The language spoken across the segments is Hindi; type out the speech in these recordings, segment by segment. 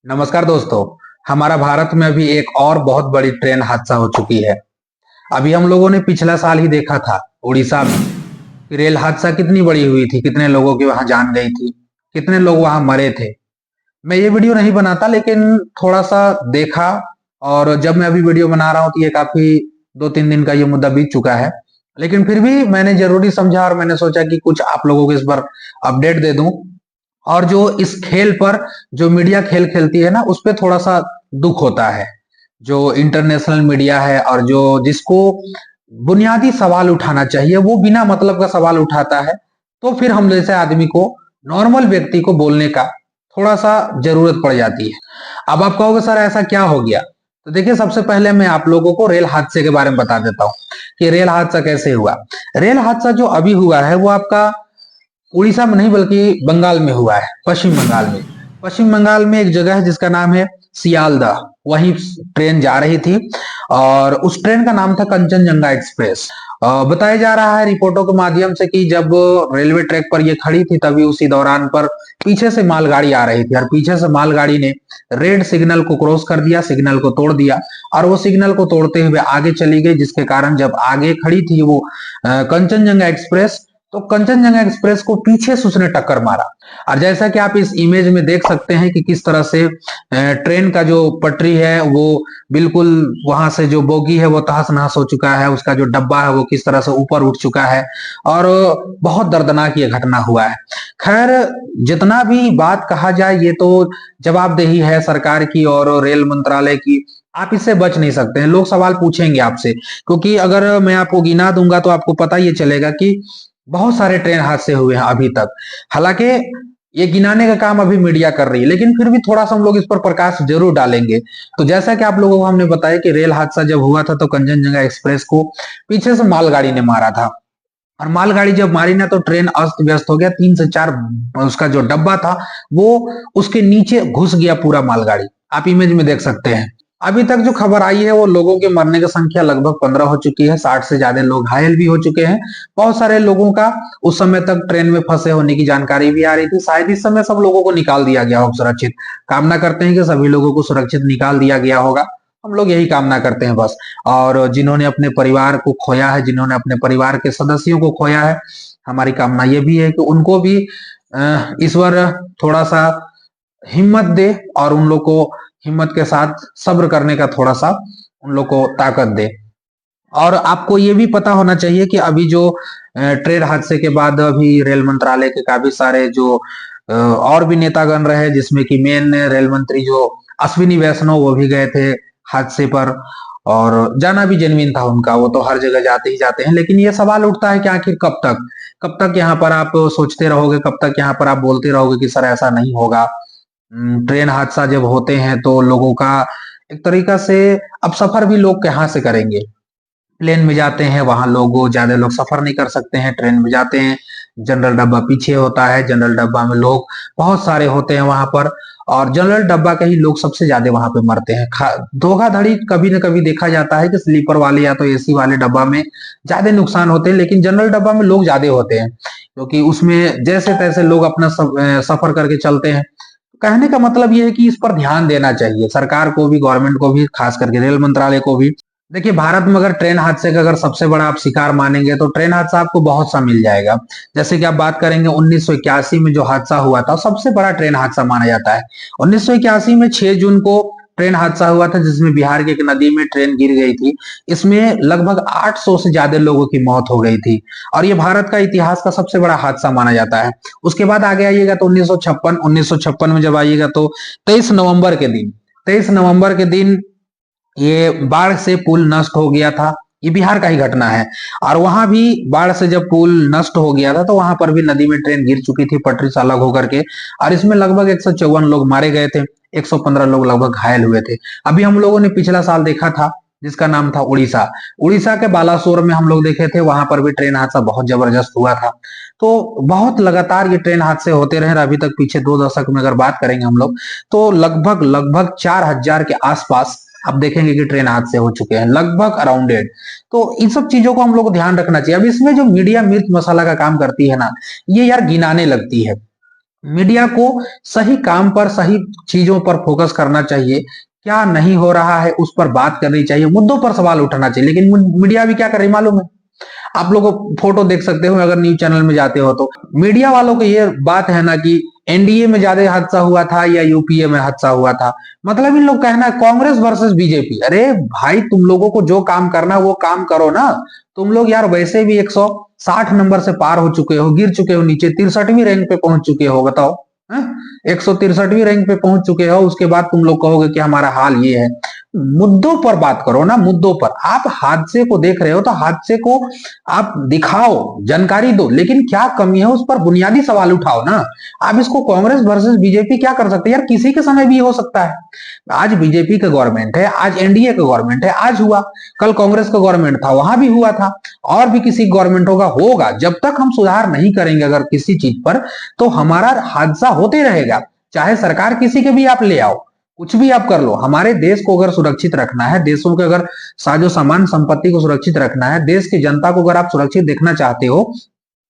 नमस्कार दोस्तों। हमारा भारत में अभी एक और बहुत बड़ी ट्रेन हादसा हो चुकी है। अभी हम लोगों ने पिछला साल ही देखा था उड़ीसा में कि रेल हादसा कितनी बड़ी हुई थी, कितने लोगों की वहां जान गई थी, कितने लोग वहां मरे थे। मैं ये वीडियो नहीं बनाता लेकिन थोड़ा सा देखा, और जब मैं अभी वीडियो बना रहा हूँ तो ये काफी 2-3 दिन का ये मुद्दा बीत चुका है। लेकिन फिर भी मैंने जरूरी समझा और मैंने सोचा कि कुछ आप लोगों को इस पर अपडेट दे दूं। और जो इस खेल पर जो मीडिया खेल खेलती है ना, उस पे थोड़ा सा दुख होता है। जो इंटरनेशनल मीडिया है और जो जिसको बुनियादी सवाल उठाना चाहिए वो बिना मतलब का सवाल उठाता है, तो फिर हम जैसे आदमी को, नॉर्मल व्यक्ति को बोलने का थोड़ा सा जरूरत पड़ जाती है। अब आप कहोगे सर ऐसा क्या हो गया? तो देखिए, सबसे पहले मैं आप लोगों को रेल हादसे के बारे में बता देता हूँ कि रेल हादसा कैसे हुआ। रेल हादसा जो अभी हुआ है वो आपका उड़ीसा में नहीं बल्कि बंगाल में हुआ है, पश्चिम बंगाल में। पश्चिम बंगाल में एक जगह है जिसका नाम है सियालदह। वहीं ट्रेन जा रही थी और उस ट्रेन का नाम था कंचनजंगा एक्सप्रेस। बताया जा रहा है रिपोर्टों के माध्यम से कि जब रेलवे ट्रैक पर ये खड़ी थी तभी उसी दौरान पर पीछे से मालगाड़ी आ रही थी और पीछे से मालगाड़ी ने रेड सिग्नल को क्रॉस कर दिया, सिग्नल को तोड़ दिया और वो सिग्नल को तोड़ते हुए आगे चली गई, जिसके कारण जब आगे खड़ी थी वो कंचनजंगा एक्सप्रेस, तो कंचनजंगा एक्सप्रेस को पीछे से उसने टक्कर मारा। और जैसा कि आप इस इमेज में देख सकते हैं कि किस तरह से ट्रेन का जो पटरी है वो बिल्कुल, वहां से जो बोगी है वो तहस नहस हो चुका है, उसका जो डब्बा है वो किस तरह से ऊपर उठ चुका है। और बहुत दर्दनाक ये घटना हुआ है। खैर, जितना भी बात कहा जाए ये तो जवाबदेही है सरकार की और रेल मंत्रालय की। आप इससे बच नहीं सकते हैं, लोग सवाल पूछेंगे आपसे, क्योंकि अगर मैं आपको गिना दूंगा तो आपको पता ये चलेगा कि बहुत सारे ट्रेन हादसे हुए हैं अभी तक। हालांकि ये गिनाने का काम अभी मीडिया कर रही है, लेकिन फिर भी थोड़ा सा हम लोग इस पर प्रकाश जरूर डालेंगे। तो जैसा कि आप लोगों को हमने बताया कि रेल हादसा जब हुआ था तो कंचनजंगा एक्सप्रेस को पीछे से मालगाड़ी ने मारा था। और मालगाड़ी जब मारी ना तो ट्रेन अस्त व्यस्त हो गया, 3 से 4 उसका जो डब्बा था वो उसके नीचे घुस गया पूरा मालगाड़ी। आप इमेज में देख सकते हैं। अभी तक जो खबर आई है वो लोगों के मरने की संख्या लगभग 15 हो चुकी है, 60 से ज्यादा लोग घायल भी हो चुके हैं। बहुत सारे लोगों का उस समय तक ट्रेन में फंसे होने की जानकारी भी आ रही थी। शायद इस समय सब लोगों को निकाल दिया गया हो सुरक्षित। कामना करते हैं कि सभी लोगों को सुरक्षित निकाल दिया गया होगा। हम लोग यही कामना करते हैं बस। और जिन्होंने अपने परिवार को खोया है, जिन्होंने अपने परिवार के सदस्यों को खोया है, हमारी कामना ये भी है कि उनको भी ईश्वर थोड़ा सा हिम्मत दे और उन लोग को हिम्मत के साथ सब्र करने का थोड़ा सा उन लोग को ताकत दे। और आपको ये भी पता होना चाहिए कि अभी जो ट्रेन हादसे के बाद अभी रेल मंत्रालय के काफी सारे जो और भी नेतागण रहे, जिसमें कि मेन रेल मंत्री जो अश्विनी वैष्णव वो भी गए थे हादसे पर। और जाना भी जेन्युइन था उनका, वो तो हर जगह जाते ही जाते हैं। लेकिन ये सवाल उठता है कि आखिर कब तक यहाँ पर आप सोचते रहोगे, कब तक यहाँ पर आप बोलते रहोगे कि सर ऐसा नहीं होगा। ट्रेन हादसा जब होते हैं तो लोगों का एक तरीका से, अब सफर भी लोग कहाँ से करेंगे? प्लेन में जाते हैं, वहां लोग ज्यादा लोग सफर नहीं कर सकते हैं, ट्रेन में जाते हैं, जनरल डब्बा पीछे होता है, जनरल डब्बा में लोग बहुत सारे होते हैं वहां पर। और जनरल डब्बा के ही लोग सबसे ज्यादा वहां पे मरते हैं। धोखाधड़ी कभी ना कभी देखा जाता है कि स्लीपर वाले या तो एसी वाले डब्बा में ज्यादा नुकसान होते हैं, लेकिन जनरल डब्बा में लोग ज्यादा होते हैं, क्योंकि उसमें जैसे तैसे लोग अपना सफर करके चलते हैं। कहने का मतलब ये है कि इस पर ध्यान देना चाहिए सरकार को भी, गवर्नमेंट को भी, खास करके रेल मंत्रालय को भी। देखिए, भारत में अगर ट्रेन हादसे का अगर सबसे बड़ा आप शिकार मानेंगे तो ट्रेन हादसा आपको बहुत सा मिल जाएगा। जैसे कि आप बात करेंगे 1981 में जो हादसा हुआ था, सबसे बड़ा ट्रेन हादसा माना जाता है। 1981 में 6 जून को ट्रेन हादसा हुआ था, जिसमें बिहार की एक नदी में ट्रेन गिर गई थी। इसमें लगभग 800 से ज्यादा लोगों की मौत हो गई थी और ये भारत का इतिहास का सबसे बड़ा हादसा माना जाता है। उसके बाद आगे आइएगा तो 1956 में जब आइएगा तो 23 नवंबर के दिन ये बाढ़ से पुल नष्ट हो गया था। ये बिहार का ही घटना है। और वहां भी बाढ़ से जब पुल नष्ट हो गया था तो वहां पर भी नदी में ट्रेन गिर चुकी थी पटरी से अलग होकर के, और इसमें लगभग 154 लोग मारे गए थे, 115 लोग लगभग घायल हुए थे। अभी हम लोगों ने पिछला साल देखा था जिसका नाम था उड़ीसा। उड़ीसा के बालासोर में हम लोग देखे थे, वहां पर भी ट्रेन हादसा बहुत जबरदस्त हुआ था। तो बहुत लगातार ये ट्रेन हादसे होते रहे। अभी तक पीछे 2 दशक में अगर बात करेंगे हम लोग तो लगभग लगभग 4000 के आसपास आप देखेंगे कि ट्रेन हादसे हो चुके हैं, लगभग अराउंडेड। तो इन सब चीजों को हम लोग को ध्यान रखना चाहिए। अब इसमें जो मीडिया मिर्च मसाला का काम करती है ना, ये यार गिनाने लगती है। मीडिया को सही काम पर, सही चीजों पर फोकस करना चाहिए। क्या नहीं हो रहा है उस पर बात करनी चाहिए, मुद्दों पर सवाल उठाना चाहिए। लेकिन मीडिया भी क्या कर रही है मालूम है? आप लोग फोटो देख सकते हो अगर न्यूज चैनल में जाते हो तो। मीडिया वालों को ये बात है ना कि एनडीए में ज्यादा हादसा हुआ था या यूपीए में हादसा हुआ था, मतलब इन लोग कहना है कांग्रेस वर्सेस बीजेपी। अरे भाई, तुम लोगों को जो काम करना है वो काम करो ना। तुम लोग यार वैसे भी 160 नंबर से पार हो चुके हो, गिर चुके हो नीचे, 63वीं रैंक पे पहुंच चुके हो। बताओ, 163वीं रैंक पे पहुंच चुके हो, उसके बाद तुम लोग कहोगे कि हमारा हाल ये है। मुद्दों पर बात करो ना, मुद्दों पर। आप हादसे को देख रहे हो तो हादसे को आप दिखाओ, जानकारी दो, लेकिन क्या कमी है उस पर बुनियादी सवाल उठाओ ना। आप इसको कांग्रेस वर्सेस बीजेपी क्या कर सकते हैं यार, किसी के समय भी हो सकता है। आज बीजेपी का गवर्नमेंट है, आज एनडीए का गवर्नमेंट है, आज हुआ, कल कांग्रेस का गवर्नमेंट था, वहां भी हुआ था, और भी किसी गवर्नमेंट होगा। जब तक हम सुधार नहीं करेंगे अगर किसी चीज पर, तो हमारा हादसा होते रहेगा। चाहे सरकार किसी के भी आप ले आओ, कुछ भी आप कर लो, हमारे देश को अगर सुरक्षित रखना है, देशों के अगर साजो सामान संपत्ति को सुरक्षित रखना है, देश की जनता को अगर आप सुरक्षित देखना चाहते हो,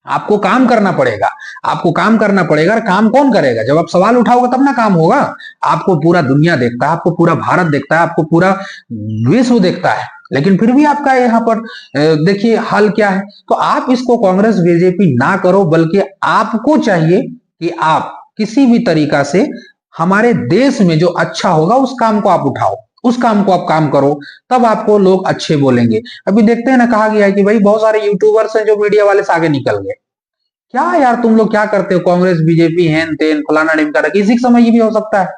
आपको काम करना पड़ेगा। आपको काम करना पड़ेगा। और काम कौन करेगा? जब आप सवाल उठाओगे तब ना काम होगा। आपको पूरा दुनिया देखता है, आपको पूरा भारत देखता है, आपको पूरा विश्व देखता है, लेकिन फिर भी आपका यहाँ पर देखिए हाल क्या है। तो आप इसको कांग्रेस बीजेपी ना करो, बल्कि आपको चाहिए कि आप किसी भी तरीका से हमारे देश में जो अच्छा होगा उस काम को आप उठाओ, उस काम को आप काम करो, तब आपको लोग अच्छे बोलेंगे। अभी देखते हैं ना, कहा गया है कि भाई बहुत सारे यूट्यूबर्स हैं जो मीडिया वाले से आगे निकल गए। क्या यार तुम लोग क्या करते हो? कांग्रेस बीजेपी हेन तेन फलाना ढिमकाना, किसी के समय ये भी हो सकता है।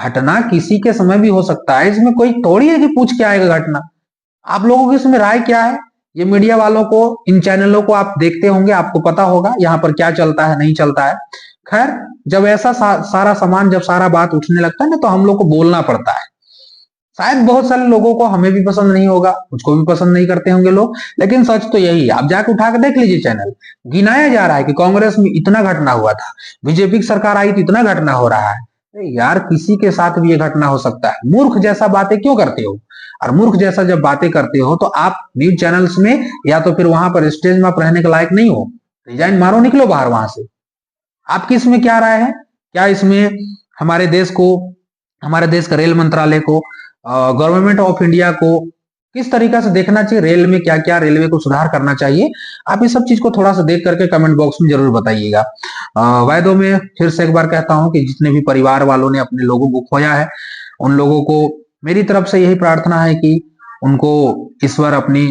घटना किसी के समय भी हो सकता है, इसमें कोई थोड़ी है कि पूछ के आएगा घटना। आप लोगों की इसमें राय क्या है? ये मीडिया वालों को, इन चैनलों को आप देखते होंगे, आपको पता होगा यहाँ पर क्या चलता है नहीं चलता है। खैर, जब ऐसा सारा सामान, जब सारा बात उठने लगता है ना, तो हम लोग को बोलना पड़ता है। शायद बहुत सारे लोगों को हमें भी पसंद नहीं होगा, मुझको भी पसंद नहीं करते होंगे लोग, लेकिन सच तो यही है। आप जाके उठा के देख लीजिए चैनल, गिनाया जा रहा है कि कांग्रेस में इतना घटना हुआ था, बीजेपी की सरकार आई तो इतना घटना हो रहा है। यार किसी के साथ भी ये घटना हो सकता है। मूर्ख जैसा बातें क्यों करते हो? और मूर्ख जैसा जब बातें करते हो तो आप न्यूज चैनल्स में या तो फिर वहां पर स्टेज में आप रहने के लायक नहीं हो। रिजाइन मारो, निकलो बाहर वहां से। आपकी इसमें क्या राय है? क्या इसमें हमारे देश को, हमारे देश का रेल मंत्रालय को, गवर्नमेंट ऑफ इंडिया को किस तरीका से देखना चाहिए? रेल में क्या क्या रेलवे को सुधार करना चाहिए? आप इस सब चीज को थोड़ा सा देख करके कमेंट बॉक्स में जरूर बताइएगा। वायदों में फिर से एक बार कहता हूं कि जितने भी परिवार वालों ने अपने लोगों को खोया है, उन लोगों को मेरी तरफ से यही प्रार्थना है कि उनको ईश्वर अपनी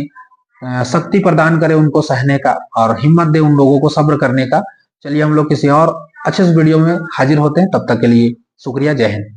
शक्ति प्रदान करे, उनको सहने का, और हिम्मत दे उन लोगों को सब्र करने का। चलिए हम लोग किसी और अच्छे से वीडियो में हाजिर होते हैं, तब तक के लिए शुक्रिया। जय हिंद।